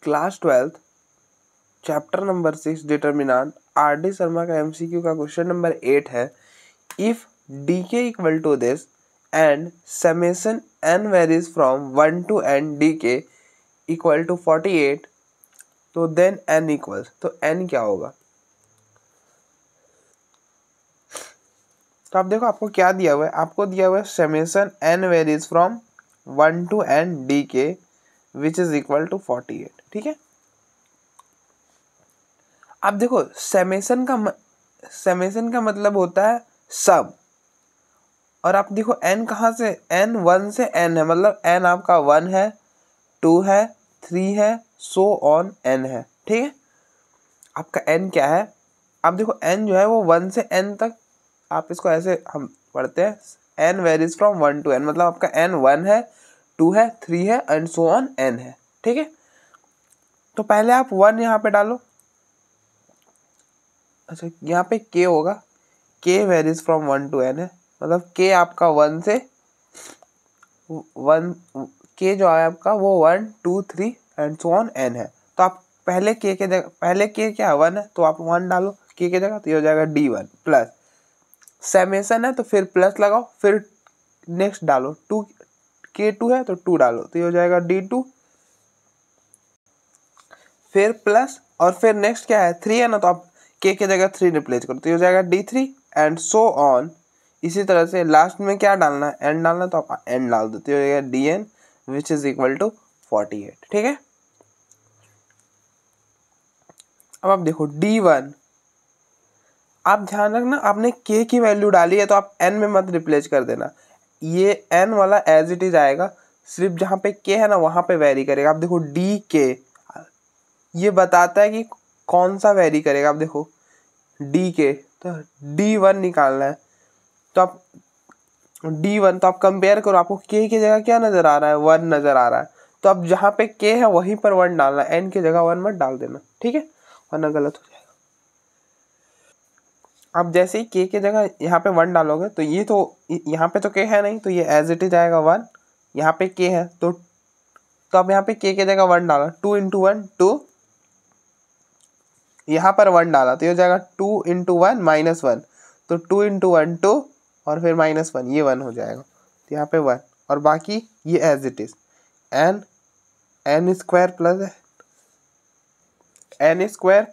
Class 12th chapter number 6 determinant RD. Sharma का MCQ का question number 8 है। If DK equal to this and summation n varies from 1 to n DK equal to 48 तो then n equals, तो n क्या होगा। तो आप देखो आपको क्या दिया हुआ है, आपको दिया हुआ है summation n varies from 1 to n DK which is equal to 48। ठीक है, अब देखो समेशन का मतलब होता है सब, और आप देखो n कहाँ से, n 1 से n है, मतलब n आपका 1 है, 2 है, 3 है, सो ऑन n है। ठीक है, आपका n क्या है, आप देखो n जो है वो 1 से n तक, आप इसको ऐसे हम पढ़ते हैं n varies from 1 to n, मतलब आपका n 1 है, 2 है, 3 है एंड सो ऑन n है। ठीक है, तो पहले आप 1 यहाँ पे डालो, अच्छा यहाँ पे k होगा, k varies from 1 to n है, मतलब k आपका 1 से 1, k जो है आपका वो 1 2 3 एंड सो ऑन n है। तो आप पहले k के जगह, पहले k क्या 1 है तो आप 1 डालो k के जगह, तो ये हो जाएगा d1 प्लस समेशन है तो फिर प्लस लगाओ, फिर नेक्स्ट डालो 2, k2 है तो 2 डालो, तो ये हो जाएगा d2, फिर प्लस और फिर नेक्स्ट क्या है 3 है ना, तो आप k के जगह 3 रिप्लेस करो, तो ये हो जाएगा d3 एंड सो ऑन। इसी तरह से लास्ट में क्या डालना है, n डालना है, तो आप n डाल दो, तो ये हो जाएगा dn which is equal to 48। ठीक है, अब आप देखो d1, आप ध्यान रखना आपने k की वैल्यू डाली है तो आप n में मत रिप्लेस कर देना, ये n वाला एज इट इज आएगा, सिर्फ जहाँ पे k है ना वहाँ पे वेरी करेगा। आप देखो dk ये बताता है कि कौन सा वेरी करेगा, आप देखो dk तो d1 निकालना है, तो आप d1 तो आप कंपेयर करो, आपको k की जगह क्या नजर आ रहा है, 1 नजर आ रहा है, तो अब जहाँ पे k है वहीं पर 1 डालना, n की जगह 1 मत डाल देना। ठीक है, वरना गलत हो जाएगा। आप जैसे ही k की जगह यहाँ पे 1 डालोगे तो ये तो यहाँ पे तो k है नहीं, तो ये एज इट इज आएगा 1, यहाँ पे k है तो आप यहाँ पे k की जगह 1 डाला, 2 इंटू 1 2, यहाँ पर 1 डाला तो ये हो जाएगा 2 इंटू 1 माइनस 1, तो 2 इंटू 1 2 और फिर माइनस 1, ये 1 हो जाएगा, तो यहाँ पे 1 और बाकी ये as it is n square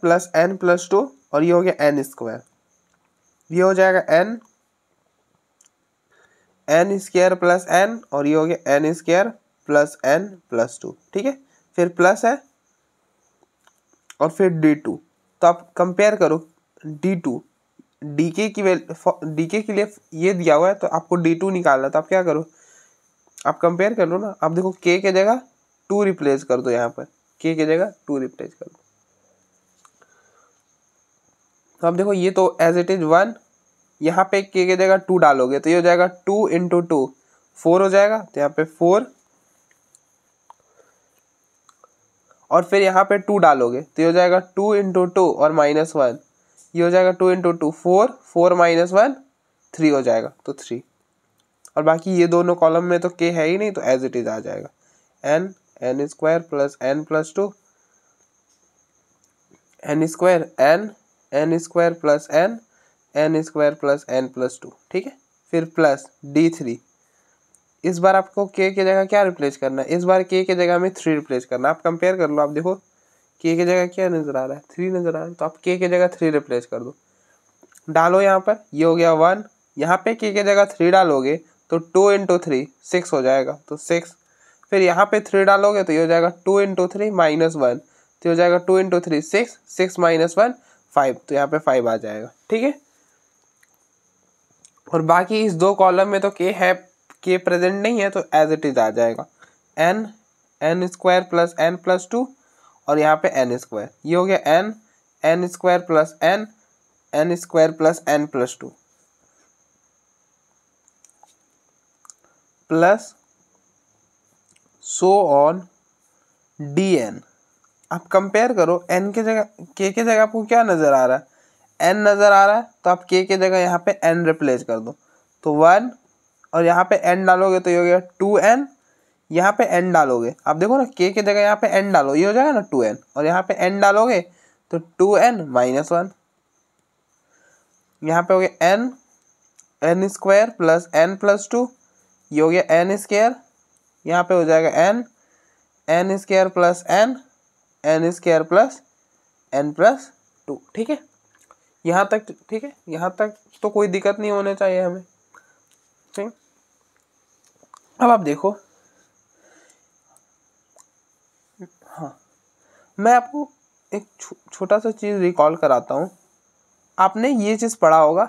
plus n plus 2 और ये हो गया n स्क्वायर, ये हो जाएगा n स्क्वायर प्लस n और ये हो गया n square plus n plus 2। ठीक है, फिर प्लस है और फिर d2, तो आप कंपेयर करो d2 dk के लिए ये दिया हुआ है तो आपको d2 निकालना है, तो आप क्या करो, आप कंपेयर कर लो ना, आप देखो k के जगह 2 रिप्लेस कर दो, यहाँ पर k के जगह 2 रिप्लेस कर दो, तो आप देखो ये तो एज इट इज 1, यहाँ पे k के जगह 2 डालोगे तो ये हो जाएगा 2 इंटू 2 4 हो जाएगा, तो यहाँ पे 4 और फिर यहाँ पे 2 डालोगे तो ये हो जाएगा 2 इंटू 2 और माइनस 1, ये हो जाएगा 2 इंटू 2 4, 4 माइनस 1 3 हो जाएगा, तो 3 और बाकी ये दोनों कॉलम में तो k है ही नहीं, तो एज इट इज आ जाएगा n square plus n plus 2 n square n square plus n square plus n plus 2। ठीक है, फिर प्लस d3, इस बार आपको k की जगह क्या रिप्लेस करना है, इस बार k की जगह में 3 रिप्लेस करना है। आप कंपेयर कर लो, आप देखो k की जगह क्या नजर आ रहा है, 3 नजर आ रहा है, तो आप k की जगह 3 रिप्लेस कर दो, डालो यहाँ पर, ये हो गया 1, यहाँ पे k की जगह 3 डालोगे तो 2 इंटू 3 6 हो जाएगा, तो 6, फिर यहाँ पे 3 डालोगे तो ये हो जाएगा 2 इंटू 3 माइनस 1, तो हो जाएगा 2 इंटू 3 6, 6 माइनस 1 5, तो यहाँ पे 5 आ जाएगा। ठीक है, और बाकी इस दो कॉलम में तो k है, k प्रेजेंट नहीं है, तो एज इट इज आ जाएगा n square plus n plus 2 और यहाँ पे n स्क्वायर, ये हो गया n square plus n square plus n plus 2 plus so on dn। आप कंपेयर करो n के जगह k के जगह आपको क्या नजर आ रहा है, n नजर आ रहा है, तो आप k के जगह यहाँ पे n रिप्लेस कर दो, तो 1 और यहाँ पे n डालोगे तो ये हो गया 2n, यहाँ पे n डालोगे, आप देखो ना k की जगह यहाँ पे n डालो, ये हो जाएगा ना 2n, और यहाँ पे n डालोगे तो 2n माइनस 1, यहाँ पे हो गया n square plus n plus 2, ये हो गया n स्क्वायर, यहाँ पे हो जाएगा n square plus n square plus n plus 2। ठीक है, यहाँ तक ठीक है, यहाँ तक तो कोई दिक्कत नहीं होने चाहिए हमें। ठीक, अब आप देखो, हाँ मैं आपको एक छोटा सा चीज़ रिकॉल कराता हूँ। आपने ये चीज़ पढ़ा होगा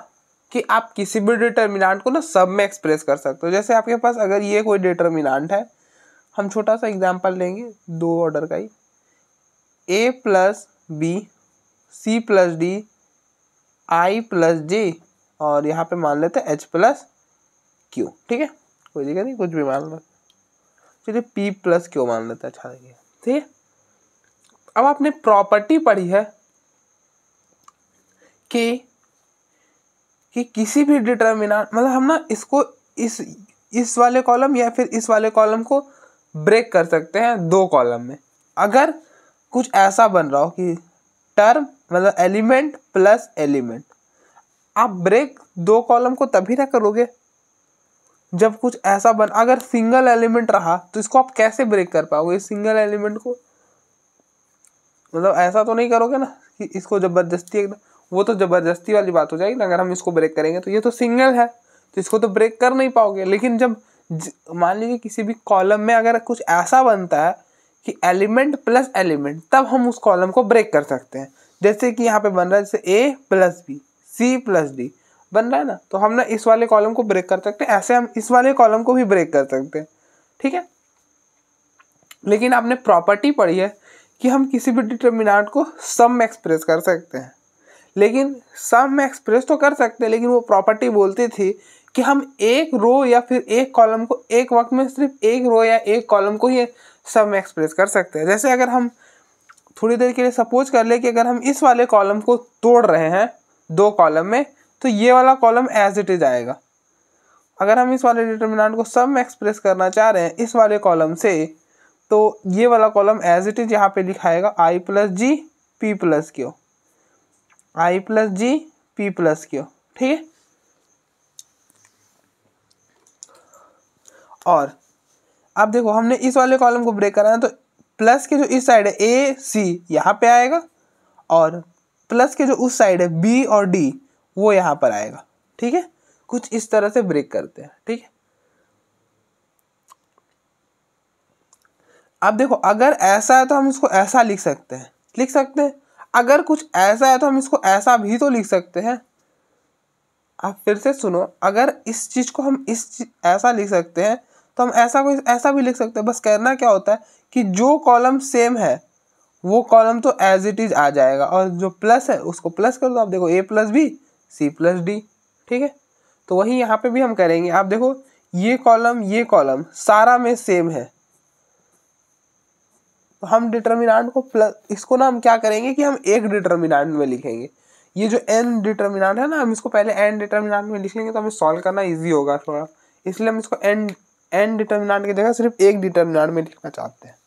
कि आप किसी भी डिटर्मिनेंट को ना सब में एक्सप्रेस कर सकते हो। जैसे आपके पास अगर ये कोई डिटर्मिनेंट है, हम छोटा सा एग्जांपल लेंगे 2 ऑर्डर का ही, a plus b c plus d i plus j, और यहाँ पे मान लेते हैं h प्लस क्यू। ठीक है, कोई दिक्कत नहीं, कुछ भी मान लो, चलिए p प्लस क्यू मान लेते हैं। अच्छा लगे, ठीक है। अब आपने प्रॉपर्टी पढ़ी है कि किसी भी डिटर्मिनेंट, मतलब हम ना इसको इस वाले कॉलम या फिर इस वाले कॉलम को ब्रेक कर सकते हैं 2 कॉलम में। अगर कुछ ऐसा बन रहा हो कि टर्म मतलब एलिमेंट प्लस एलिमेंट, आप ब्रेक 2 कॉलम को तभी ना करोगे जब कुछ ऐसा बन, अगर सिंगल एलिमेंट रहा तो इसको आप कैसे ब्रेक कर पाओगे? इस सिंगल एलिमेंट को मतलब ऐसा तो नहीं करोगे ना कि इसको जबरदस्ती एकदम, वो तो जबरदस्ती वाली बात हो जाएगी ना। अगर हम इसको ब्रेक करेंगे तो ये तो सिंगल है, तो इसको तो ब्रेक कर नहीं पाओगे। लेकिन जब मान लीजिए किसी भी कॉलम में अगर कुछ ऐसा बनता है कि एलिमेंट प्लस एलिमेंट, तब हम उस कॉलम को ब्रेक कर सकते हैं। जैसे कि यहाँ पे बन रहा है, जैसे a plus b c plus d बन रहा है ना, तो हम ना इस वाले कॉलम को ब्रेक कर सकते हैं, ऐसे हम इस वाले कॉलम को भी ब्रेक कर सकते हैं। ठीक है, लेकिन आपने प्रॉपर्टी पढ़ी है कि हम किसी भी डिटर्मिनेंट को सम में एक्सप्रेस कर सकते हैं। लेकिन सम में एक्सप्रेस तो कर सकते हैं, लेकिन वो प्रॉपर्टी बोलती थी कि हम एक रो या फिर एक कॉलम को एक वक्त में सिर्फ एक रो या एक कॉलम को ही सम में एक्सप्रेस कर सकते हैं। जैसे अगर हम थोड़ी देर के लिए सपोज कर ले कि अगर हम इस वाले कॉलम को तोड़ रहे हैं 2 कॉलम में, तो ये वाला कॉलम एज इट इज आएगा। अगर हम इस वाले डिटर्मिनेंट को सम में एक्सप्रेस करना चाह रहे हैं इस वाले कॉलम से, तो ये वाला कॉलम एज इट इज यहाँ पे लिखाएगा i plus g p plus q, i plus g p plus q. ठीक है, और अब देखो हमने इस वाले कॉलम को ब्रेक करा है, तो प्लस के जो इस साइड है ए सी यहाँ पे आएगा, और प्लस के जो उस साइड है बी और डी वो यहाँ पर आएगा। ठीक है, कुछ इस तरह से ब्रेक करते हैं। ठीक है, अब देखो अगर ऐसा है तो हम इसको ऐसा लिख सकते हैं, अगर कुछ ऐसा है तो हम इसको ऐसा भी तो लिख सकते हैं। आप फिर से सुनो, अगर इस चीज को हम ऐसा लिख सकते हैं तो हम ऐसा भी लिख सकते हैं। बस करना क्या होता है कि जो कॉलम सेम है वो कॉलम तो एज इट इज आ जाएगा, और जो प्लस है उसको प्लस कर दो। आप देखो a plus b c plus d. ठीक है, तो वही यहाँ पे भी हम करेंगे। आप देखो ये कॉलम सारा में सेम है, तो हम डिटर्मिनेंट को प्लस, इसको ना हम क्या करेंगे कि हम एक डिटर्मिनेंट में लिखेंगे। ये जो n डिटर्मिनेंट है ना, हम इसको पहले n डिटर्मिनेंट में लिख लेंगे तो हमें सॉल्व करना इजी होगा थोड़ा, इसलिए हम इसको n डिटर्मिनेंट की जगह सिर्फ एक डिटर्मिनेंट में लिखना चाहते हैं।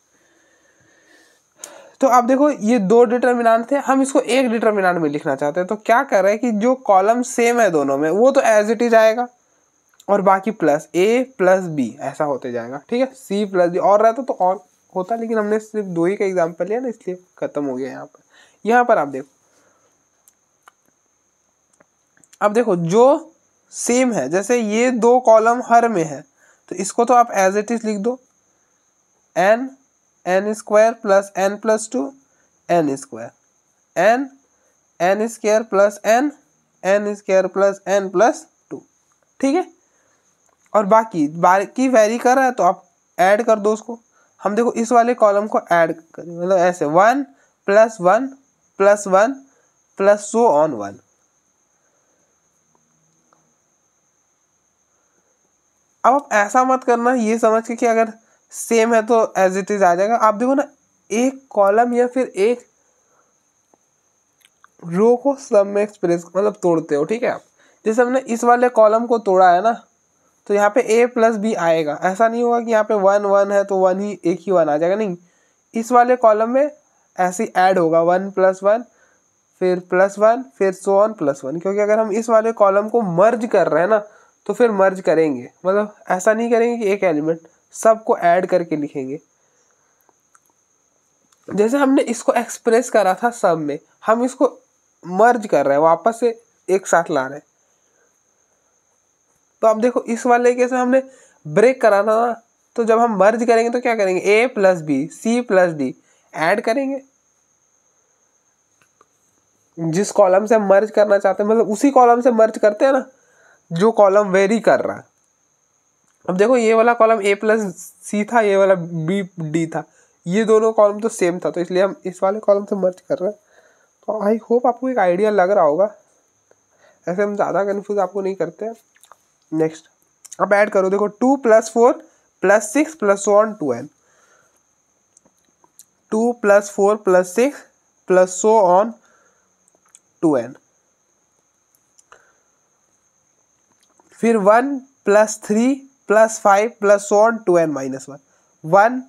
तो आप देखो ये 2 डिटर्मिनेंट थे, हम इसको एक डिटर्मिनेंट में लिखना चाहते हैं। तो क्या कर रहे हैं कि जो कॉलम सेम है दोनों में वो तो एज इट इज आएगा, और बाकी प्लस a प्लस b ऐसा होते जाएगा। ठीक है, c प्लस d और रहता तो और होता, लेकिन हमने सिर्फ 2 ही का एग्जाम्पल लिया ना, इसलिए खत्म हो गया यहाँ पर। आप देखो, अब देखो जो सेम है, जैसे ये 2 कॉलम हर में है, तो इसको तो आप एज इट इज लिख दो, n square plus n plus 2 n square, n square plus n square plus n plus 2। ठीक है, और बाकी वेरी कर रहा है तो आप ऐड कर दो उसको। हम देखो इस वाले कॉलम को ऐड करें, मतलब ऐसे 1 plus 1 plus 1 plus so on 1। अब आप ऐसा मत करना ये समझ के कि अगर सेम है तो एज इट इज आ जाएगा। आप देखो ना, एक कॉलम या फिर एक रो को सब में एक्सप्रेस मतलब तोड़ते हो। ठीक है, आप जैसे हमने इस वाले कॉलम को तोड़ा है ना, तो यहाँ पे a प्लस बी आएगा। ऐसा नहीं होगा कि यहाँ पे 1 1 है तो 1 ही एक ही 1 आ जाएगा, नहीं, इस वाले कॉलम में ऐसे ऐड होगा 1 + 1 फिर +1 फिर सो ऑन +1, क्योंकि अगर हम इस वाले कॉलम को मर्ज कर रहे हैं ना तो फिर मर्ज करेंगे, मतलब ऐसा नहीं करेंगे कि एक एलिमेंट, सबको ऐड करके लिखेंगे। जैसे हमने इसको एक्सप्रेस करा था सब में, हम इसको मर्ज कर रहे हैं, वापस से एक साथ ला रहे हैं। तो अब देखो इस वाले केस में हमने ब्रेक करा था ना, तो जब हम मर्ज करेंगे तो क्या करेंगे, a + b c + d add करेंगे। जिस कॉलम से हम मर्ज करना चाहते हैं, मतलब उसी कॉलम से मर्ज करते हैं ना जो कॉलम वेरी कर रहा है। अब देखो ये वाला कॉलम a + c था, ये वाला b d था, ये दोनों कॉलम तो सेम था, तो इसलिए हम इस वाले कॉलम से मर्ज कर रहे हैं। तो आई होप आपको एक आइडिया लग रहा होगा, ऐसे हम ज़्यादा कन्फ्यूज आपको नहीं करते हैं। नेक्स्ट अब ऐड करो, देखो 2 + 4 + 6 + so on 2n, 2 + 4 + 6 + so on 2n, फिर 1 + 3 + 5 + so on 2n - 1, 1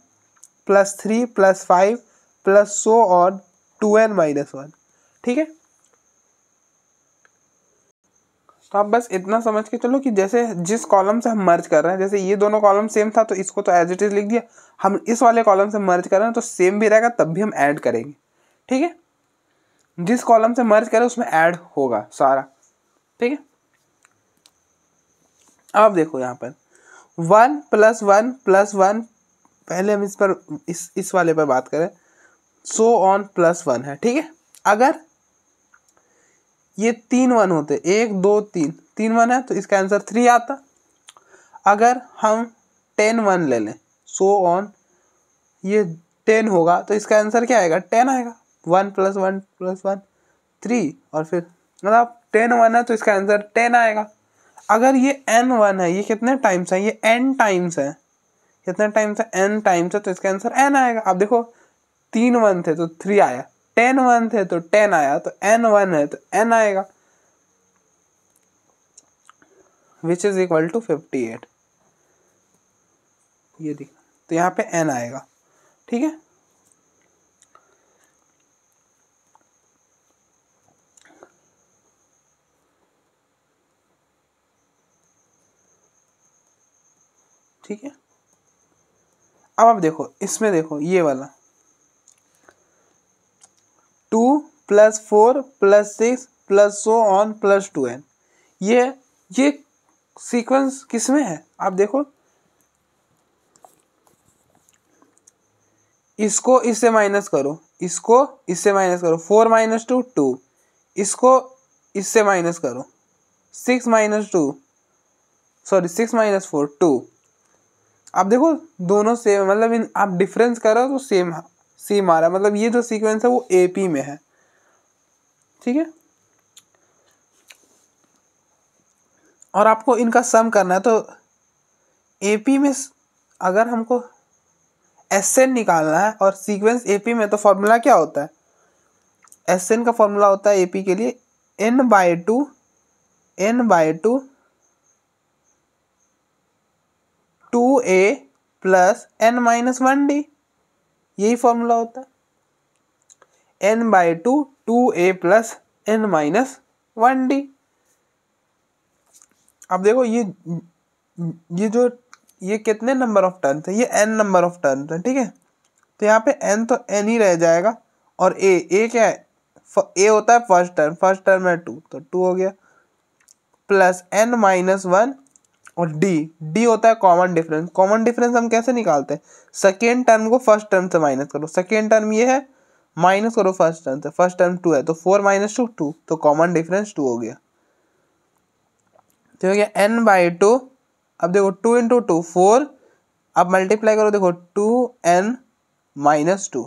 + 3 + 5 + so on 2n - 1, ठीक है। तो आप बस इतना समझ के चलो कि जैसे जिस कॉलम से हम मर्ज कर रहे हैं, जैसे ये दोनों कॉलम सेम था तो इसको तो एज इट इज लिख दिया, हम इस वाले कॉलम से मर्ज कर रहे हैं तो सेम भी रहेगा, तब भी हम ऐड करेंगे, ठीक है। जिस कॉलम से मर्ज करें उसमें ऐड होगा सारा, ठीक है। अब देखो यहाँ पर 1 + 1 + 1, पहले हम इस पर इस वाले पर बात करें, सो ऑन +1 है, ठीक है। अगर ये 3 1 होते, 1 2 3, 3 1 है तो इसका आंसर 3 आता। अगर हम 10 1 ले लें, सो ऑन ये 10 होगा तो इसका आंसर क्या आएगा, 10 आएगा। 1 + 1 + 1 3, और फिर मतलब 10 1 है तो इसका आंसर 10 आएगा। अगर ये n 1 है, ये कितने टाइम्स है, ये n टाइम्स है, कितने टाइम्स है, n टाइम्स है, तो इसका आंसर n आएगा। अब देखो 3 1 थे तो 3 आया, 10 1 थे तो 10 आया, तो n 1 है तो n आएगा, विच इज इक्वल टू 58, ये देखो, तो यहाँ पे n आएगा, ठीक है। ठीक है, अब आप देखो इसमें, देखो ये वाला 2 + 4 + 6 + so on +2n, ये सीक्वेंस किसमें है, आप देखो इसको इससे माइनस करो, इसको इससे माइनस करो, 4 - 2 2, इसको इससे माइनस करो, 6 - 2 सॉरी 6 - 4 2। आप देखो दोनों सेम, मतलब इन आप डिफरेंस करो तो सेम सेम आ रहा है, मतलब ये जो सीक्वेंस है वो AP में है, ठीक है। और आपको इनका सम करना है, तो AP में अगर हमको SN निकालना है और सीक्वेंस AP में, तो फॉर्मूला क्या होता है, SN का फॉर्मूला होता है AP के लिए n/2 2a + n - 1d, यही फॉर्मूला होता है, n/2 2a + n - 1d। अब देखो ये कितने नंबर ऑफ टर्न्स है, ये n नंबर ऑफ टर्न्स है, ठीक है। तो यहाँ पे n तो n ही रह जाएगा, और a क्या है, a होता है फर्स्ट टर्म है 2, तो 2 हो गया, प्लस n - 1, और d होता है कॉमन डिफरेंस हम कैसे निकालते हैं, सेकेंड टर्म को फर्स्ट टर्म से माइनस करो, सेकेंड टर्म ये है, माइनस करो फर्स्ट टर्म से, फर्स्ट टर्म 2 है तो 4 - 2 2, तो कॉमन डिफरेंस 2 हो गया, तो हो गया n/2। अब देखो 2 × 2 4, अब मल्टीप्लाई करो, देखो 2n - 2,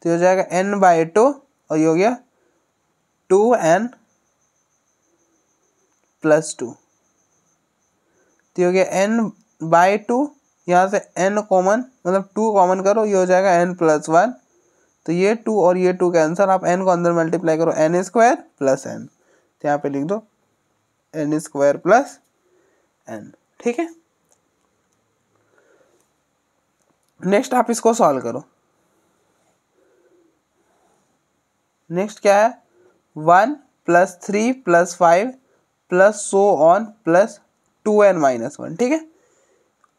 तो हो जाएगा n/2, और ये हो गया 2n + 2, तो हो गया n/2, यहाँ से n कॉमन, मतलब 2 कॉमन करो, ये हो जाएगा n + 1, तो ये 2 और ये 2 कैंसर, आप n को अंदर मल्टीप्लाई करो, n² + n, तो यहाँ पे लिख दो n² + n, ठीक है। नेक्स्ट आप इसको सॉल्व करो। नेक्स्ट क्या है, 1 + 3 + 5 + so on + 2n - 1, ठीक है।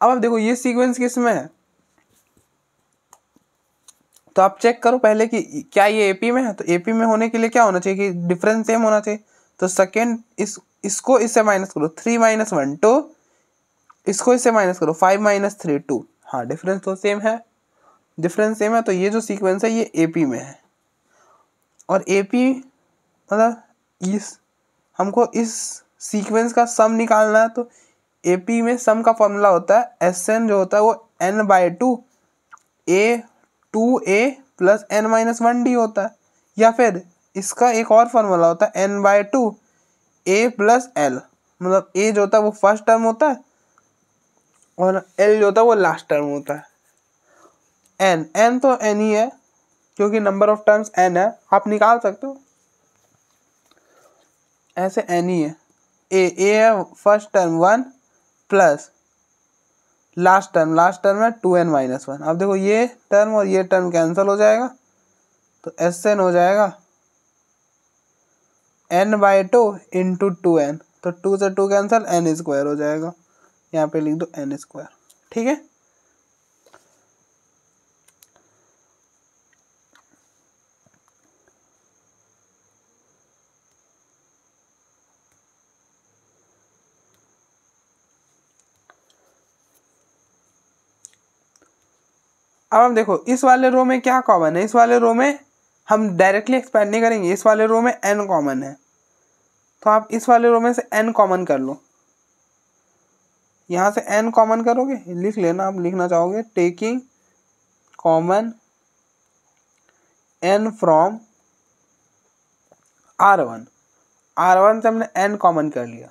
अब आप देखो ये सीक्वेंस किस में है, तो आप चेक करो पहले कि क्या ये एपी में है। तो एपी में होने के लिए क्या होना चाहिए कि डिफरेंस सेम होना चाहिए। तो सेकेंड इसको इससे माइनस करो, 3 - 1 2, इसको इससे माइनस करो, 5 - 3 2। हाँ डिफरेंस तो सेम है, डिफरेंस सेम है, तो ये जो सीक्वेंस है ये एपी में है। और एपी मतलब हमको इस सीक्वेंस का सम निकालना है। तो एपी में सम का फॉर्मूला होता है Sn जो होता है वो n/2 a 2a + n - 1d होता है, या फिर इसका एक और फार्मूला होता है n/2 a + l, मतलब a जो होता है वो फर्स्ट टर्म होता है और l जो होता है वो लास्ट टर्म होता है। n तो n ही है क्योंकि नंबर ऑफ टर्म्स n है, आप निकाल सकते हो ऐसे, n ही है। a है first term 1 plus last term है 2n - 1। अब देखो ये टर्म और ये टर्म कैंसिल हो जाएगा, तो Sn हो जाएगा n/2 × 2n, तो 2 से 2 कैंसिल, n² हो जाएगा। यहाँ पे लिख दो n², ठीक है। अब हम देखो इस वाले रो में क्या कॉमन है, इस वाले रो में हम डायरेक्टली एक्सपेंड नहीं करेंगे, इस वाले रो में n कॉमन है, तो आप इस वाले रो में से n कॉमन कर लो। यहाँ से n कॉमन करोगे, लिख लेना, आप लिखना चाहोगे taking common n from R1 से हमने n कॉमन कर लिया,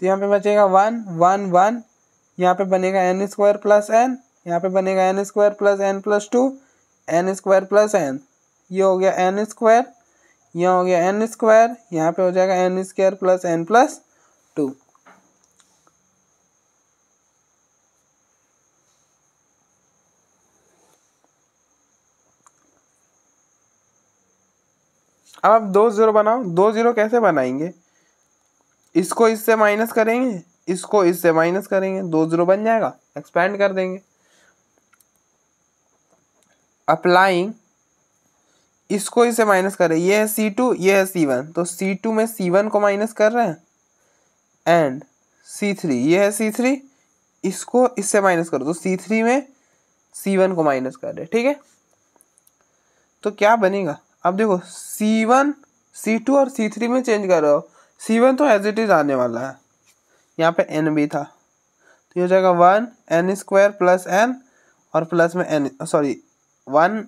तो यहाँ पे बचेगा 1 1 1, यहाँ पे बनेगा n² + n, यहाँ पे बनेगा n² + n + 2, n² + n, ये हो गया n², यहाँ हो गया n², यहाँ पे हो जाएगा n² + n + 2। अब आप 2 0 बनाओ। 2 0 कैसे बनाएंगे, इसको इससे माइनस करेंगे, इसको इससे माइनस करेंगे, 2 0 बन जाएगा, एक्सपेंड कर देंगे। अप्लाइंग, इसको इससे माइनस करें, ये है C2 ये है C1, तो C2 में C1 को माइनस कर रहे हैं, एंड C3 ये है C3, इसको इससे माइनस करो, तो C3 में C1 को माइनस कर रहे हैं, ठीक है। तो क्या बनेगा, अब देखो C1 C2 और C3 में चेंज कर रहे हो, C1 तो एज इट इज आने वाला है, यहाँ पे n भी था, तो ये हो जाएगा 1 n² + n और प्लस में n, sorry 1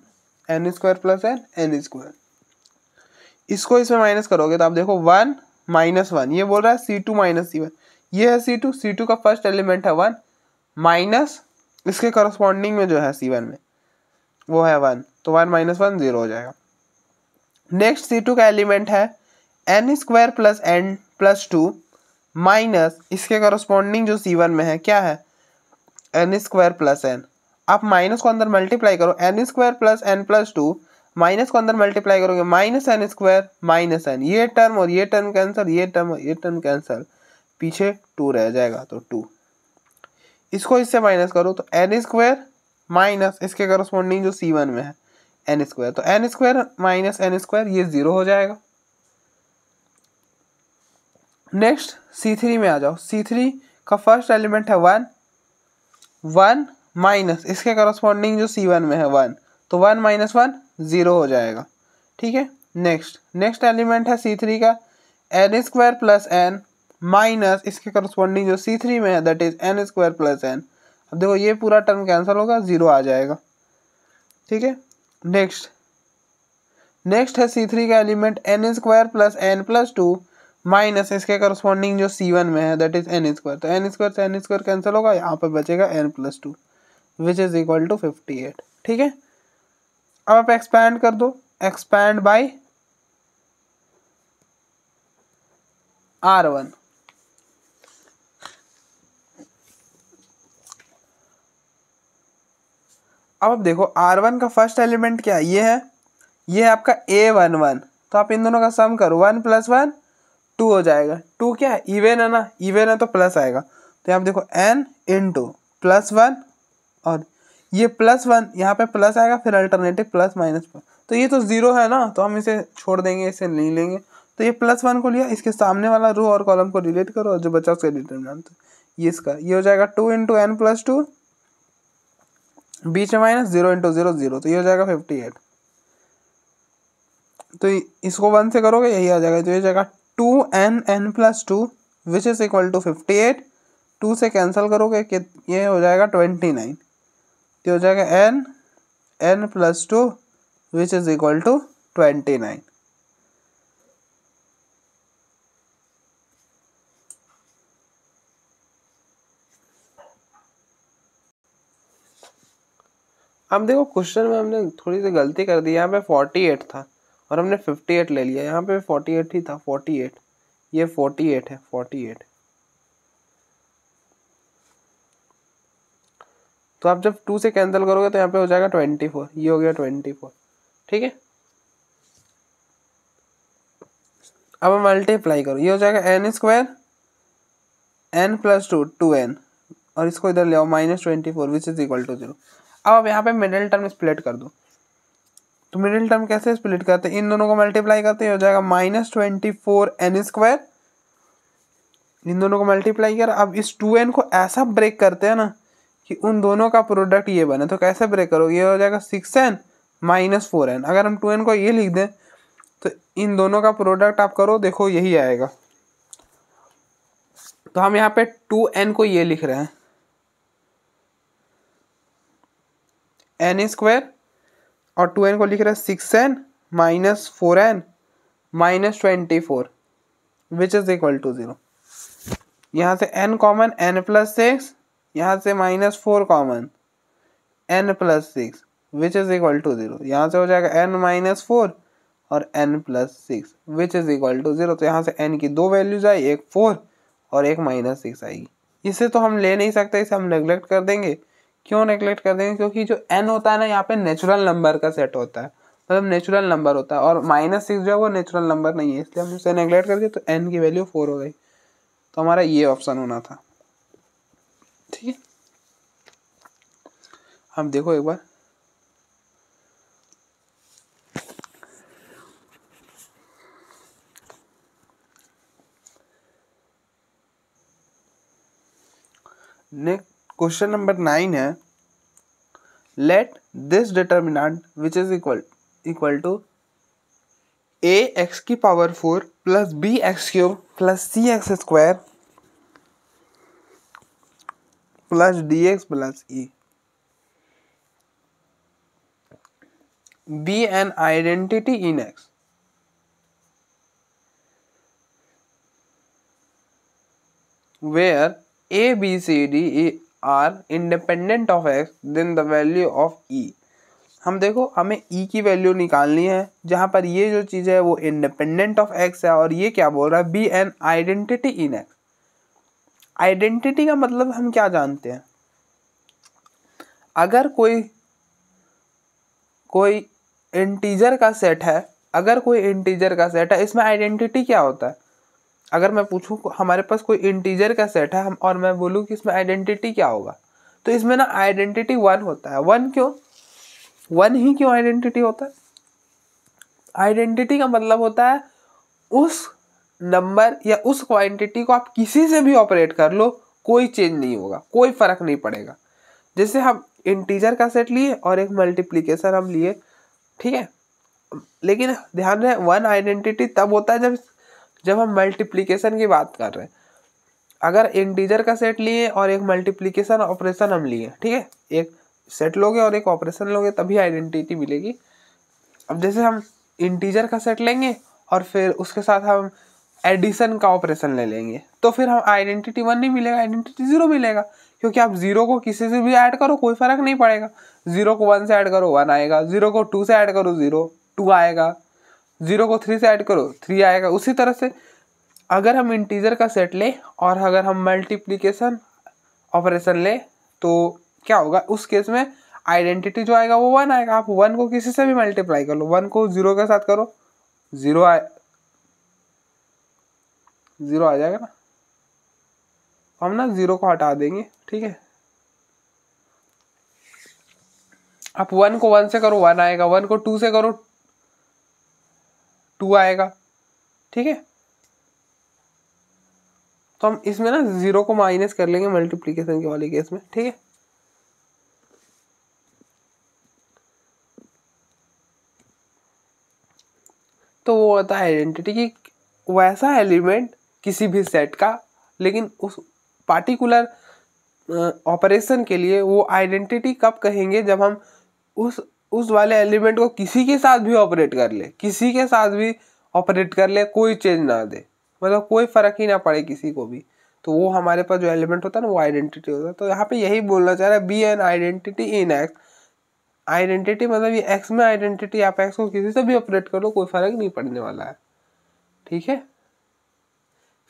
n² + n n²। इसको इसमें माइनस करोगे तो आप देखो 1 - 1, ये बोल रहा है C2 - C1, ये है C2 का फर्स्ट एलिमेंट है 1 माइनस इसके करस्पॉन्डिंग में जो है C1 में वो है 1, तो 1 - 1 0 हो जाएगा। नेक्स्ट C2 का एलिमेंट है n² + n + 2 माइनस इसके करस्पॉन्डिंग जो C1 में है क्या है n² + n। आप माइनस को अंदर मल्टीप्लाई करो, n² + n + 2 माइनस को अंदर मल्टीप्लाई करोगे, -n² - n, ये टर्म और ये टर्म कैंसिल, ये टर्म और ये टर्म कैंसिल, पीछे 2 रह जाएगा, तो 2। इसको इससे माइनस करो तो n² माइनस इसके करस्पॉन्डिंग जो C1 में है n², तो n² - n² ये 0 हो जाएगा। नेक्स्ट C3 में आ जाओ, C3 का फर्स्ट एलिमेंट है 1 1 माइनस इसके करस्पॉन्डिंग जो C1 में है 1, तो 1 - 1 0 हो जाएगा, ठीक है। नेक्स्ट एलिमेंट है C3 का n² + n माइनस इसके करस्पॉन्डिंग जो C3 में है दैट इज n² + n। अब देखो ये पूरा टर्म कैंसिल होगा, 0 आ जाएगा, ठीक है। नेक्स्ट है C3 का एलिमेंट n² + n + 2 माइनस इसके करस्पॉन्डिंग जो C1 में है दैट इज n², तो n² से n² कैंसिल होगा, यहाँ पे बचेगा n + 2 which is equal to 58, ठीक है। अब आप एक्सपैंड कर दो, एक्सपैंड बाय R1, अब देखो R1 का फर्स्ट एलिमेंट क्या है, ये है आपका A11, तो आप इन दोनों का सम करो, 1 + 1 2 हो जाएगा। 2 क्या है, इवन है ना, इवन है तो प्लस आएगा। तो यहाँ पे देखो n × +1 और ये +1 यहाँ पे प्लस आएगा, फिर अल्टरनेटिव प्लस माइनस पर, तो ये तो 0 है ना, तो हम इसे छोड़ देंगे, इसे नहीं लेंगे। तो ये +1 को लिया, इसके सामने वाला रो और कॉलम को रिलेट करो और जो बचा उसका डिटरमिनेंट, ये इसका ये हो जाएगा 2 × n + 2, बीच में माइनस, 0 × 0 0, तो ये हो जाएगा 58। तो इसको 1 से करोगे यही आ जाएगा, तो ये हो जाएगा 2n n + 2 which is equal to 58। 2 से कैंसिल करोगे कि ये हो जाएगा 29, तो हो जाएगा n + 2 which is equal to 29। अब देखो क्वेश्चन में हमने थोड़ी सी गलती कर दी, यहाँ पे 48 था और हमने 58 ले लिया, यहाँ पे 48 ही था, 48, ये 48 है, 48। तो आप जब 2 से कैंसिल करोगे तो यहाँ पे हो जाएगा 24, ये हो गया 24, ठीक है। अब हम मल्टीप्लाई करो, ये हो जाएगा n² n + 2 2n, और इसको इधर ले आओ -24 विच इज इक्वल टू 0। अब यहाँ पे मिडिल टर्म स्प्लिट कर दो, तो मिडिल टर्म कैसे स्प्लिट करते हैं, इन दोनों को मल्टीप्लाई करते हैं, हो जाएगा -24 n², इन दोनों को मल्टीप्लाई कर। अब इस 2n को ऐसा ब्रेक करते हैं ना कि उन दोनों का प्रोडक्ट ये बने, तो कैसे ब्रेक करो, ये हो जाएगा 6n - 4n। अगर हम 2n को ये लिख दें तो इन दोनों का प्रोडक्ट आप करो, देखो यही आएगा। तो हम यहाँ पे 2n को ये लिख रहे हैं n² और 2n को लिख रहे हैं 6n - 4n - 24 which is equal to 0। यहाँ से n कॉमन, n + 6, यहाँ से -4 common, n + 6 which is equal to 0। यहाँ से हो जाएगा n - 4 और n + 6 which is equal to 0। तो यहाँ से n की 2 वैल्यूज आई, एक 4 और एक -6 आएगी। इसे तो हम ले नहीं सकते, इसे हम नेग्लेक्ट कर देंगे। क्यों नेग्लेक्ट कर देंगे, क्योंकि जो n होता है ना यहाँ पे नेचुरल नंबर का सेट होता है, मतलब नेचुरल नंबर होता है, और -6 जो है वो नेचुरल नंबर नहीं है, इसलिए हम इसे नेग्लेक्ट कर दिए। तो n की वैल्यू 4 हो गई, तो हमारा ये ऑप्शन होना था, ठीक है। हम देखो एक बार, नेक्स्ट क्वेश्चन नंबर 9 है, let this determinant which is equal to ax⁴ + bx³ + cx² + dx + e be an identity in x where a, b, c, d, e are independent of x, then the value of e। हम देखो हमें e की value निकालनी है, जहां पर ये जो चीज है वो इंडिपेंडेंट ऑफ x है, और ये क्या बोल रहा है, be an identity in x। Identity का मतलब हम क्या जानते हैं, अगर कोई इंटीजर का सेट है, अगर कोई इंटीजर का सेट है, इसमें आइडेंटिटी क्या होता है। अगर मैं पूछूं हमारे पास कोई इंटीजर का सेट है और मैं बोलूं कि इसमें आइडेंटिटी क्या होगा, तो इसमें ना आइडेंटिटी 1 होता है। 1 क्यों, 1 ही क्यों आइडेंटिटी होता है। आइडेंटिटी का मतलब होता है उस नंबर या उस क्वांटिटी को आप किसी से भी ऑपरेट कर लो, कोई चेंज नहीं होगा, कोई फर्क नहीं पड़ेगा। जैसे हम इंटीजर का सेट लिए और एक मल्टीप्लिकेशन हम लिए, ठीक है, लेकिन ध्यान रहे 1 आइडेंटिटी तब होता है जब हम मल्टीप्लिकेशन की बात कर रहे हैं। अगर इंटीजर का सेट लिए और एक मल्टीप्लिकेशन ऑपरेशन हम लिए, ठीक है, एक सेट लोगे और एक ऑपरेशन लोगे, तभी आइडेंटिटी मिलेगी। अब जैसे हम इंटीजर का सेट लेंगे और फिर उसके साथ हम एडिशन का ऑपरेशन ले लेंगे, तो फिर हम आइडेंटिटी 1 नहीं मिलेगा, आइडेंटिटी 0 मिलेगा, क्योंकि आप 0 को किसी से भी ऐड करो कोई फर्क नहीं पड़ेगा। 0 को 1 से ऐड करो 1 आएगा, 0 को 2 से ऐड करो 2 आएगा, 0 को 3 से ऐड करो 3 आएगा। उसी तरह से अगर हम इंटीजर का सेट ले और अगर हम मल्टीप्लिकेशन ऑपरेशन ले तो क्या होगा, उस केस में आइडेंटिटी जो आएगा वो 1 आएगा। आप 1 को किसी से भी मल्टीप्लाई कर लो, 1 को 0 के साथ करो, 0 आ जाएगा ना, हम ना 0 को हटा देंगे, ठीक है। आप 1 को 1 से करो 1 आएगा, 1 को 2 से करो 2 आएगा, ठीक है। तो हम इसमें ना 0 को माइनस कर लेंगे मल्टीप्लीकेशन के वाले केस में, ठीक है। तो वो होता है आइडेंटिटी की वैसा एलिमेंट किसी भी सेट का, लेकिन उस पार्टिकुलर ऑपरेशन के लिए वो आइडेंटिटी कब कहेंगे, जब हम उस वाले एलिमेंट को किसी के साथ भी ऑपरेट कर ले, किसी के साथ भी ऑपरेट कर ले, कोई चेंज ना दे, मतलब कोई फर्क ही ना पड़े किसी को भी, तो वो हमारे पास जो एलिमेंट होता है ना वो आइडेंटिटी होता है। तो यहाँ पे यही बोलना चाह रहा है, be an identity in x. Identity मतलब ये एक्स में आइडेंटिटी, आप एक्स को किसी से भी ऑपरेट कर लो, कोई फर्क नहीं पड़ने वाला है, ठीक है।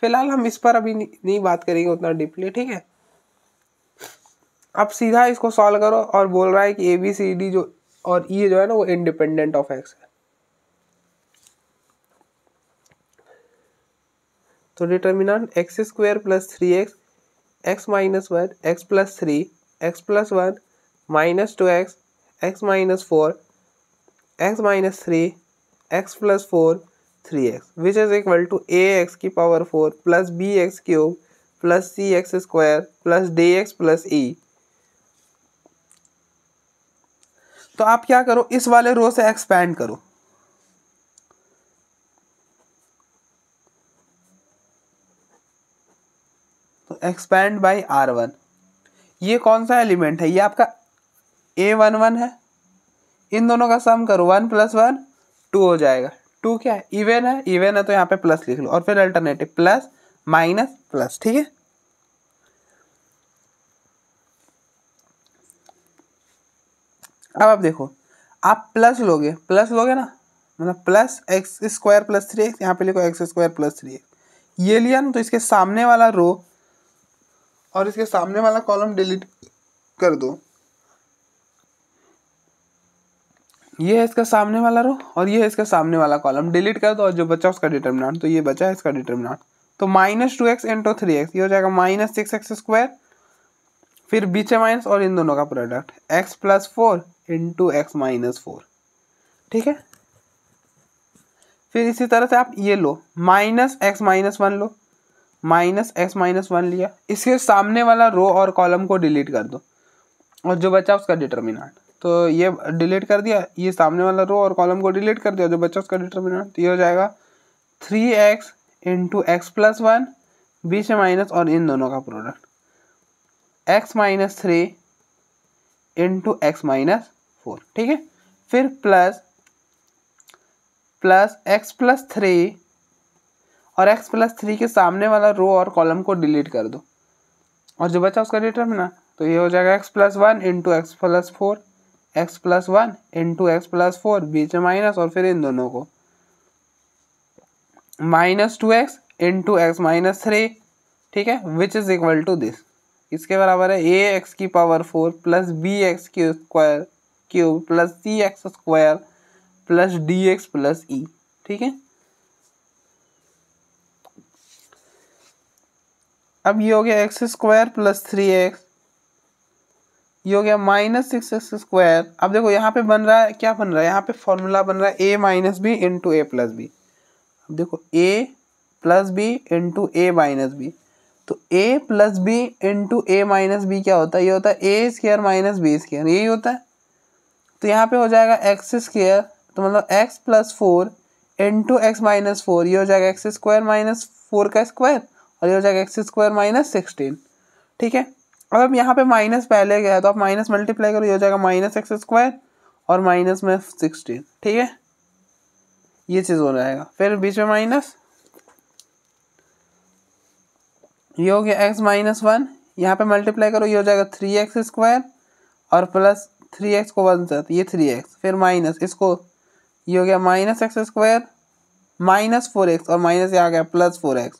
फिलहाल हम इस पर अभी नहीं बात करेंगे उतना डीपली, ठीक है। अब सीधा इसको सॉल्व करो, और बोल रहा है कि ए बी सी डी जो और ये जो है ना वो इंडिपेंडेंट ऑफ एक्स है। तो determinant x square plus 3x, x minus 1, x plus 3, x plus 1, minus 2x, x minus 4, x minus 3, x plus 4, 3x, which is equal to a x की power 4 plus b x cube plus c x square plus d x plus e. तो आप क्या करो, इस वाले रो से expand करो, तो एक्सपैंड बाई R1। ये कौन सा एलिमेंट है, ये आपका A11 है, इन दोनों का सम करो, 1 + 1 2 हो जाएगा। 2 क्या है, इवन है, इवन है तो यहाँ पे प्लस लिख लो, और फिर अल्टरनेटिव प्लस माइनस प्लस, ठीक है। अब आप देखो, आप प्लस लोगे ना, मतलब plus x square plus 3x, यहाँ पे लिखो एक्स स्क्वायर प्लस 3x, ये लिया ना, तो इसके सामने वाला रो और इसके सामने वाला कॉलम डिलीट कर दो। ये है इसका सामने वाला रो और ये है इसका सामने वाला कॉलम, डिलीट कर दो, और जो बचा उसका डिटर्मिनेंट, तो ये बचा है इसका डिटर्मिनेंट, तो -2x × 3x, ये हो जाएगा -6x स्क्वायर, फिर बीच माइनस और इन दोनों का प्रोडक्ट x + 4 × x - 4, ठीक है। फिर इसी तरह से आप ये लो, -x - 1 लो, -x - 1 लिया, इसके सामने वाला रो और कॉलम को डिलीट कर दो, और जो बचा उसका डिटर्मिनेंट, तो ये डिलीट कर दिया, ये सामने वाला रो और कॉलम को डिलीट कर दिया, जो बचा उसका डिटर्मिनेंट, तो ये हो जाएगा 3x × x + 1, बीच में माइनस और इन दोनों का प्रोडक्ट x - 3 × x - 4, ठीक है। फिर प्लस x + 3 और x + 3 के सामने वाला रो और कॉलम को डिलीट कर दो, और जो बचा उसका डिटर्मिनेंट, तो ये हो जाएगा x + 1 × x + 4, x + 1 × x + 4, बीच में माइनस और फिर इन दोनों को -2x × x - 3, ठीक है, which is equal to this, इसके बराबर है ax की power 4 plus bx cube plus cx square plus dx plus e, ठीक है। अब ये हो गया x स्क्वायर प्लस 3x, ये हो गया -6x स्क्वायर। अब देखो यहाँ पे बन रहा है, क्या बन रहा है, यहाँ पे फॉर्मूला बन रहा है a - b × a + b। अब देखो a + b × a - b, तो a + b × a - b क्या होता है, ये होता है a² - b², यही होता है। तो यहाँ पे हो जाएगा x², तो मतलब x + 4 × x - 4, ये हो जाएगा x² - 4 का स्क्वायर, और ये हो जाएगा x² - 16, ठीक है। अब यहाँ पे माइनस पहले गया है, तो आप माइनस मल्टीप्लाई करो, ये हो जाएगा -x² और माइनस में 16, ठीक है, ये चीज़ हो जाएगा। फिर बीच में माइनस, ये हो गया x - 1, यहाँ पे मल्टीप्लाई करो, ये हो जाएगा 3x² और प्लस 3x को 1 से, ये 3x, फिर माइनस इसको, ये हो गया -x² -4x, और माइनस ये आ गया +4x,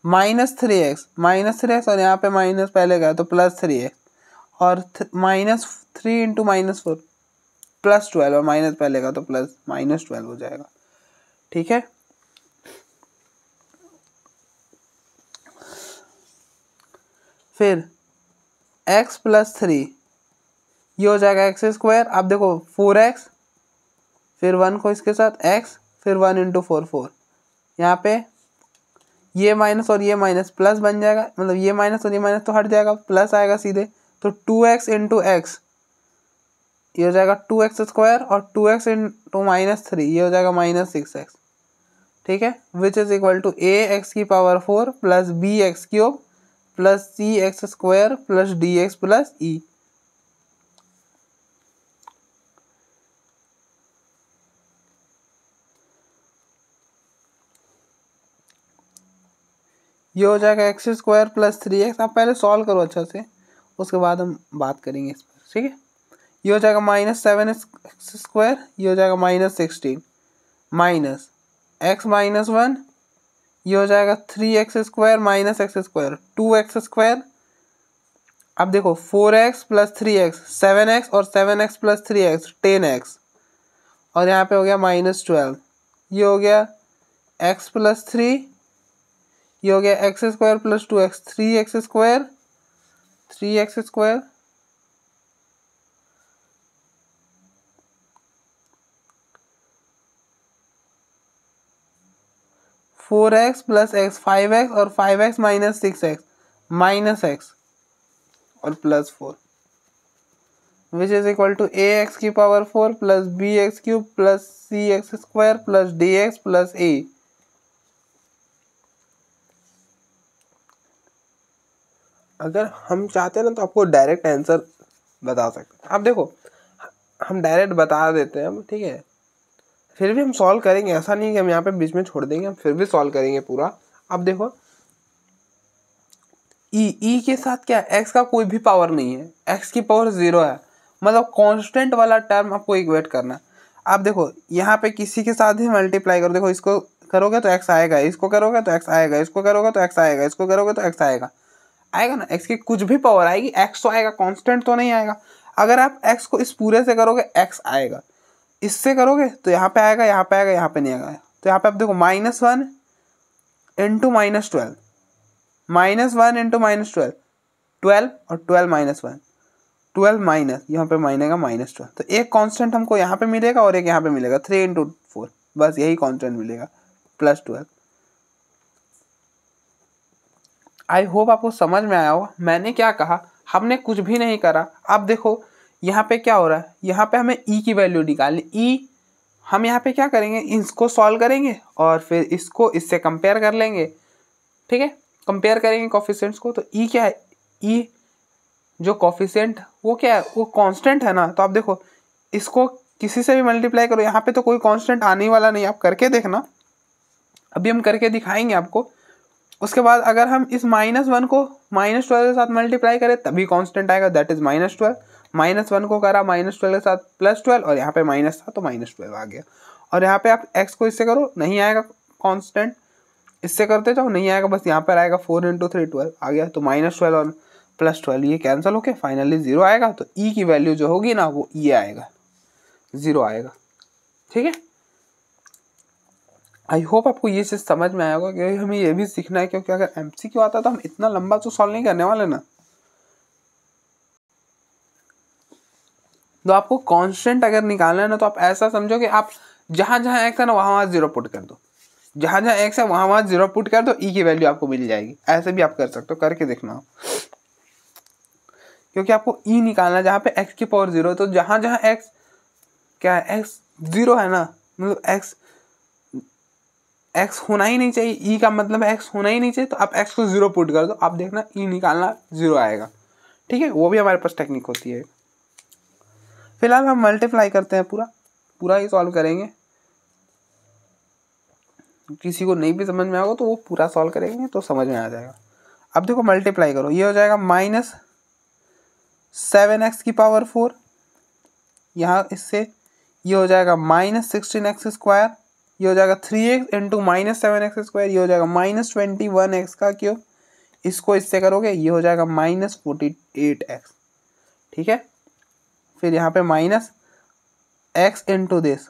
-3x और यहाँ पे माइनस पहले गया तो +3x, और 3 इंटू -4 +12 और माइनस पहले का तो प्लस -12 हो जाएगा। ठीक है, फिर x + 3 ये हो जाएगा x²। अब देखो 4x फिर 1 को इसके साथ x फिर 1 इंटू 4 यहाँ पे ये माइनस और ये माइनस प्लस बन जाएगा, मतलब ये माइनस और ये माइनस तो हट जाएगा, प्लस आएगा सीधे। तो 2x इंटू एक्स ये हो जाएगा 2x² और 2x इंटू -3 ये हो जाएगा -6x। ठीक है, which is equal to ax⁴ plus bx³ plus cx² plus dx plus e। ये हो जाएगा x² प्लस 3x। आप पहले सॉल्व करो अच्छा से, उसके बाद हम बात करेंगे इस पर। ठीक है, ये हो जाएगा -7x², ये हो जाएगा -16 माइनस x - 1 ये हो जाएगा 3x² माइनस x², 2x²। अब देखो 4x प्लस 3x 7x और 7x प्लस 3x 10x और यहाँ पे हो गया -12। ये हो गया x + 3, ये हो गया x² plus 2x 3x², 4x plus x 5x और 5x minus 6x minus x और plus 4 which is equal to ax⁴ plus bx³ plus cx² plus dx plus a। अगर हम चाहते हैं ना तो आपको डायरेक्ट आंसर बता सकते हैं। अब देखो हम डायरेक्ट बता देते हैं, ठीक है, फिर भी हम सॉल्व करेंगे, ऐसा नहीं कि हम यहाँ पे बीच में छोड़ देंगे, हम फिर भी सॉल्व करेंगे पूरा। अब देखो ई के साथ क्या है, x का कोई भी पावर नहीं है, x की पावर 0 है, मतलब कांस्टेंट वाला टर्म आपको इक्वेट करना है। आप देखो यहाँ पे किसी के साथ ही मल्टीप्लाई करो, देखो इसको करोगे तो x आएगा, इसको करोगे तो x आएगा, इसको करोगे तो x आएगा, इसको करोगे तो x आएगा, आएगा ना। x की कुछ भी पावर आएगी x तो आएगा, कांस्टेंट तो नहीं आएगा। अगर आप x को इस पूरे से करोगे x आएगा, इससे करोगे तो यहाँ पे आएगा, यहाँ पे आएगा, यहाँ पे नहीं आएगा। तो यहाँ पे आप देखो -1 इंटू -12 -1 इंटू -12 12 और 12 -1 12 माइनस यहाँ पे माइनेगा -12। तो एक कांस्टेंट हमको यहाँ पे मिलेगा और एक यहाँ पे मिलेगा 3 इंटू 4, बस यही कांस्टेंट मिलेगा +12। आई होप आपको समझ में आया होगा मैंने क्या कहा। हमने कुछ भी नहीं करा। अब देखो यहाँ पे क्या हो रहा है, यहाँ पे हमें ई की वैल्यू निकालनी। ई हम यहाँ पे क्या करेंगे, इसको सॉल्व करेंगे और फिर इसको इससे कंपेयर कर लेंगे। ठीक है, कंपेयर करेंगे कोफिशिएंट्स को। तो ई क्या है, ई जो कोफिशिएंट वो क्या है, वो कांस्टेंट है ना। तो आप देखो इसको किसी से भी मल्टीप्लाई करो, यहाँ पे तो कोई कांस्टेंट आने वाला नहीं, आप करके देखना, अभी हम करके दिखाएंगे आपको। उसके बाद अगर हम इस -1 को -12 के साथ मल्टीप्लाई करें तभी कांस्टेंट आएगा, दैट इज -12। -1 को करा -12 के साथ +12 और यहाँ पे माइनस था तो -12 आ गया। और यहाँ पे आप x को इससे करो, नहीं आएगा कांस्टेंट, इससे करते जाओ नहीं आएगा, बस यहाँ पर आएगा 4 इंटू 3 12 आ गया। तो -12 और +12 ये कैंसिल होके फाइनली 0 आएगा। तो ई की वैल्यू जो होगी ना वो ये आएगा, 0 आएगा। ठीक है, आई होप आपको ये चीज़ समझ में आया होगा, क्योंकि हमें ये भी सीखना है, क्योंकि अगर MCQ आता तो हम इतना लंबा तो सॉल्व नहीं करने वाले ना। तो आपको कांस्टेंट अगर निकालना है ना तो आप ऐसा समझो कि आप जहाँ जहाँ x है ना वहाँ 0 पुट कर दो, जहाँ जहाँ x है वहाँ 0 पुट कर दो, ई की वैल्यू आपको मिल जाएगी। ऐसे भी आप कर सकते हो, करके देखना, क्योंकि आपको ई निकालना है जहाँ पे x की पावर 0 है। तो जहाँ जहाँ x क्या है, x 0 है ना, मतलब x होना ही नहीं चाहिए, ई का मतलब x होना ही नहीं चाहिए। तो आप x को 0 पुट कर दो, आप देखना ई निकालना 0 आएगा। ठीक है, वो भी हमारे पास टेक्निक होती है। फिलहाल हम मल्टीप्लाई करते हैं, पूरा ही सॉल्व करेंगे। किसी को नहीं भी समझ में आएगा तो वो पूरा सॉल्व करेंगे तो समझ में आ जाएगा। अब देखो मल्टीप्लाई करो, ये हो जाएगा -7x⁴, यहाँ इससे ये हो जाएगा -16x², ये हो जाएगा 3x इंटू -7x², ये हो जाएगा -21x³। इसको इससे करोगे ये हो जाएगा -48x। ठीक है, फिर यहाँ पे माइनस एक्स इंटू दिस,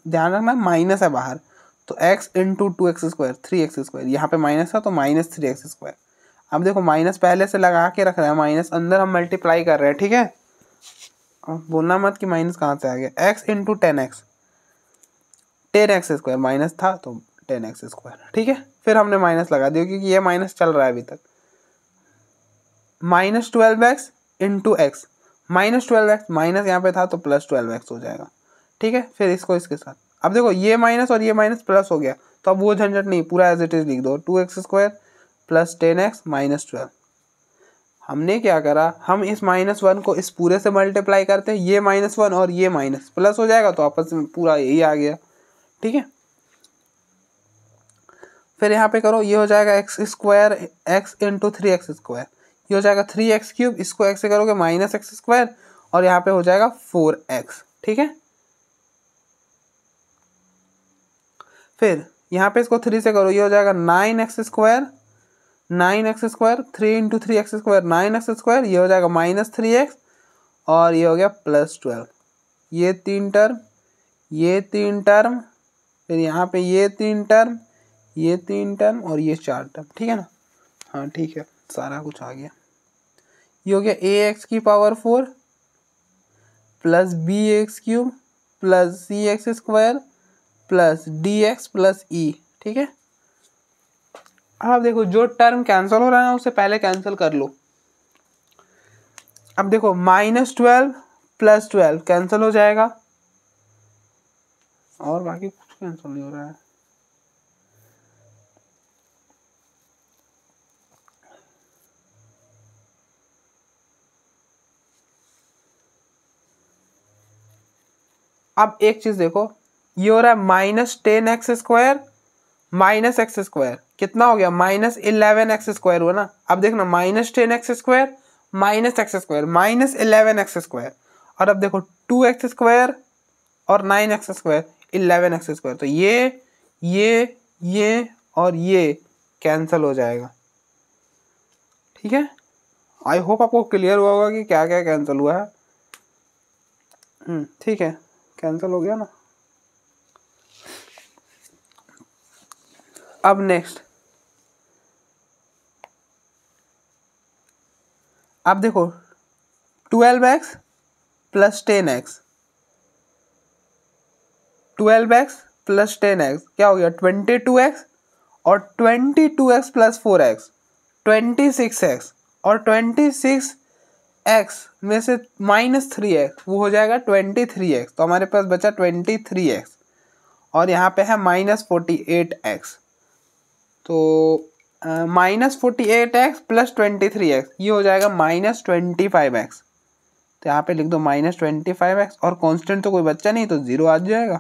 ध्यान रखना माइनस है बाहर, तो x इंटू 2x², 3x², यहाँ पे माइनस है तो माइनस 3x²। अब देखो माइनस पहले से लगा के रख रहे हैं, माइनस अंदर हम मल्टीप्लाई कर रहे हैं, ठीक है। अब बोलना मत कि माइनस कहाँ से आ गया, x into 10x, 10x² minus था तो 10x², ठीक है। फिर हमने माइनस लगा दिया क्योंकि ये माइनस चल रहा है अभी तक। Minus 12x into x, minus 12x, minus यहाँ पे था तो प्लस 12x हो जाएगा, ठीक है। फिर इसको इसके साथ, अब देखो ये माइनस और ये माइनस प्लस हो गया, तो अब वो झंझट नहीं, पूरा एज इट इज लिख दो, 2x² प्लस 10x माइनस 12। हमने क्या करा, हम इस -1 को इस पूरे से मल्टीप्लाई करते हैं, ये -1 और ये माइनस प्लस हो जाएगा तो आपस में पूरा यही आ गया, ठीक है। फिर यहाँ पे करो, ये हो जाएगा x² x इंटू 3x², ये हो जाएगा 3x³, इसको x से करोगे -x², और यहाँ पे हो जाएगा 4x, ठीक है। फिर यहाँ पे इसको 3 से करो, ये हो जाएगा 9x², 9x², 3 into 3x², 9x², ये हो जाएगा -3x, और ये हो गया +12। ये 3 टर्म, ये 3 टर्म, फिर यहाँ पे ये 3 टर्म, ये 3 टर्म, और ये 4 टर्म, ठीक है ना। हाँ ठीक है, सारा कुछ आ गया। ये हो गया ax⁴ plus bx³ plus cx² plus dx plus e, ठीक है। अब देखो जो टर्म कैंसिल हो रहा है ना उसे पहले कैंसिल कर लो। अब देखो -12 प्लस 12 कैंसिल हो जाएगा, और बाकी कुछ कैंसिल नहीं हो रहा है। अब एक चीज देखो, ये हो रहा है -10x² माइनस x², कितना हो गया, -11x² हुआ ना। अब देखना -10x² minus x² minus 11x², और अब देखो 2x² और 9x², 11x², तो ये और ये कैंसिल हो जाएगा, ठीक है। आई होप आपको क्लियर हुआ होगा कि क्या क्या कैंसिल हुआ है। ठीक है, कैंसिल हो गया ना। अब नेक्स्ट, अब देखो 12x plus 10x, 12x plus 10x क्या हो गया, 22x, और 22x प्लस 4x 26x, और 26x में से -3x वो हो जाएगा 23x, तो हमारे पास बचा 23x, और यहाँ पे है -48x, तो -48x प्लस 23x ये हो जाएगा -25x, तो यहाँ पे लिख दो -25x, और कांस्टेंट तो कोई बच्चा नहीं तो 0 आ जाएगा।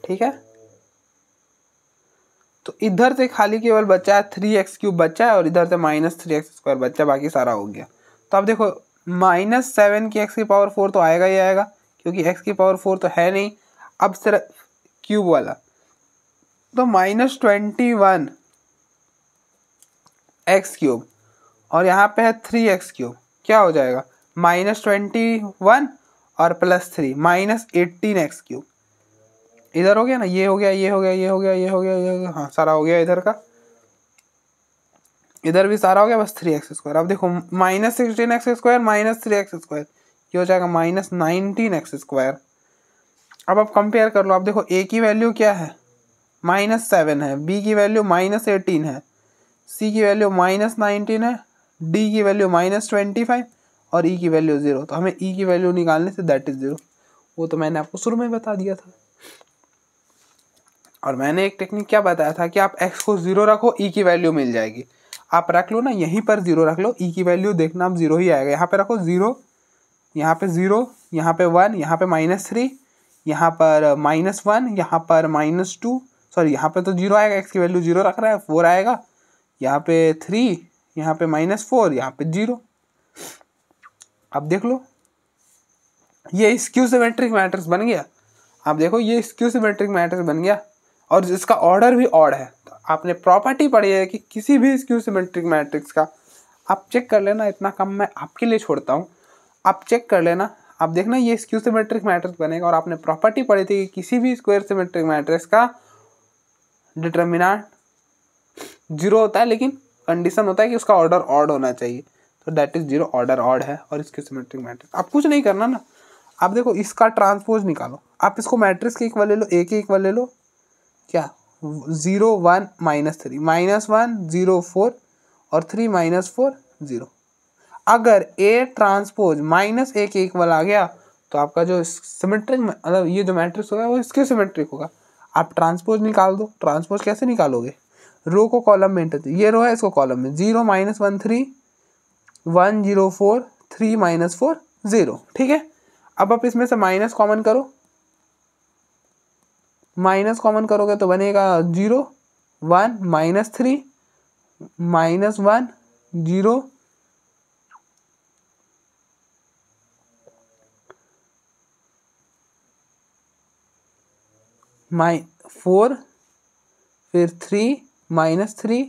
ठीक है, तो इधर से खाली केवल बचा है 3x³ बचा है, और इधर से -3x² बचा, बाकी सारा हो गया। तो अब देखो -7 की x⁴ तो आएगा ही आएगा, क्योंकि x⁴ तो है नहीं। अब सिर्फ क्यूब वाला, तो -21 x³ और यहाँ पे है 3x³ क्या हो जाएगा, -21 और +3 -18 x³। इधर हो गया ना, ये हो गया, ये हो गया, ये हो गया, ये हो गया, ये हो गया, हाँ सारा हो गया इधर का, इधर भी सारा हो गया, बस 3x²। अब देखो -16x² -3x², ये हो जाएगा -19x²। अब आप कंपेयर कर लो, अब देखो a की वैल्यू क्या है, -7 है, b की वैल्यू -18 है, c की वैल्यू -19 है, d की वैल्यू -25 और e की वैल्यू 0। तो हमें e की वैल्यू निकालने से दैट इज 0, वो तो मैंने आपको शुरू में बता दिया था। और मैंने एक टेक्निक क्या बताया था कि आप x को 0 रखो, e की वैल्यू मिल जाएगी। आप रख लो ना, यहीं पर 0 रख लो, e की वैल्यू देखना आप 0 ही आएगा। यहाँ पे रखो 0, यहाँ पे 0, यहाँ पे 1, यहाँ पे -3, यहाँ पर -1, यहाँ पर -2, सॉरी यहाँ पे तो 0 आएगा, x की वैल्यू 0 रख रहा है, 4 आएगा, यहाँ पे 3, यहाँ पे -4, यहाँ पे 0। अब देख लो, ये स्क्यू सिमेट्रिक मैट्रिक्स बन गया। आप देखो ये स्क्यू सिमेट्रिक मैट्रिक्स बन गया, और इसका ऑर्डर भी ऑड है। आपने प्रॉपर्टी पढ़ी है कि किसी भी स्क्यू सिमेट्रिक मैट्रिक्स का, आप चेक कर लेना, इतना कम मैं आपके लिए छोड़ता हूँ, आप चेक कर लेना, आप देखना ये स्क्यू सिमेट्रिक मैट्रिक्स बनेगा। और आपने प्रॉपर्टी पढ़ी थी कि किसी भी स्क्वायर सिमेट्रिक मैट्रिक्स का डिटर्मिनेंट 0 होता है, लेकिन कंडीशन होता है कि उसका ऑर्डर ऑड होना चाहिए, तो दैट इज 0, ऑर्डर ऑड है और स्क्यू सिमेट्रिक मैट्रिक्स। आप कुछ नहीं करना ना, आप देखो इसका ट्रांसपोज निकालो, आप इसको मैट्रिक्स के इक्वल ले लो, ए के इक्वल ले लो, क्या 0 1 -3 -1 0 4 और 3 -4 0। अगर ए ट्रांसपोज -a के इक्वल आ गया तो आपका जो सिमेट्रिक मतलब ये जो मैट्रिक्स होगा वो स्क्यू सिमेट्रिक होगा। आप ट्रांसपोज निकाल दो। ट्रांसपोज कैसे निकालोगे, रो को कॉलम में एंटर, ये रो है इसको कॉलम में, 0 -1 3 1 0 4 3 -4 0, ठीक है। अब आप इसमें से माइनस कॉमन करो, माइनस कॉमन करोगे तो बनेगा 0 1 -3 -1 0 4 फिर 3 -3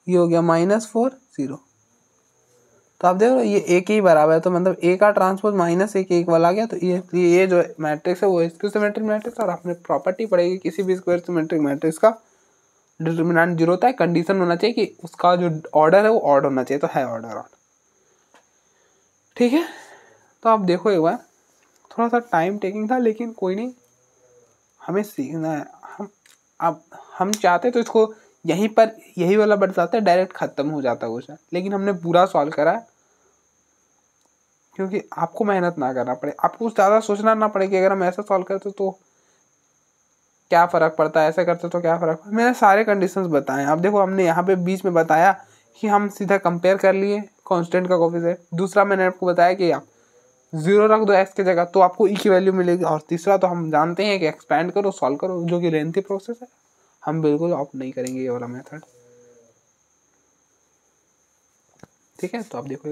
ये हो गया -4 0। तो आप देख रहे हो ये ए के ही बराबर है, तो मतलब ए का ट्रांसपोज -a के इक्वल आ गया। तो ये जो मैट्रिक्स है वो स्क्यू सिमेट्रिक मैट्रिक्स। और आपने प्रॉपर्टी पढ़ेगी किसी भी स्क्वायर सिमेट्रिक मैट्रिक्स का डिटर्मिनेंट 0 होता है, कंडीशन होना चाहिए कि उसका जो ऑर्डर है वो ऑड होना चाहिए, तो है ऑर्डर ऑड, ठीक है। तो आप देखो एक बार, थोड़ा सा टाइम टेकिंग था लेकिन कोई नहीं, हमें सीखना है। हम चाहते तो इसको यहीं पर यही वाला बढ़ जाता है, डायरेक्ट खत्म हो जाता क्वेश्चन, लेकिन हमने पूरा सॉल्व करा है क्योंकि आपको मेहनत ना करना पड़े, आपको ज़्यादा सोचना ना पड़े कि अगर हम ऐसा सॉल्व करते तो क्या फ़र्क पड़ता है, ऐसा करते तो क्या फ़र्क। मैंने सारे कंडीशंस बताए। अब देखो हमने यहाँ पे बीच में बताया कि हम सीधा कंपेयर कर लिए कांस्टेंट का कोफिशिएंट। दूसरा मैंने आपको बताया कि आप 0 रख दो एक्स की जगह तो आपको ई की वैल्यू मिलेगी। और तीसरा तो हम जानते हैं कि एक्सपैंड करो सॉल्व करो, जो कि लेंथी प्रोसेस है, हम बिल्कुल ऑप्ट नहीं करेंगे ये वाला मेथड, ठीक है। तो आप देखो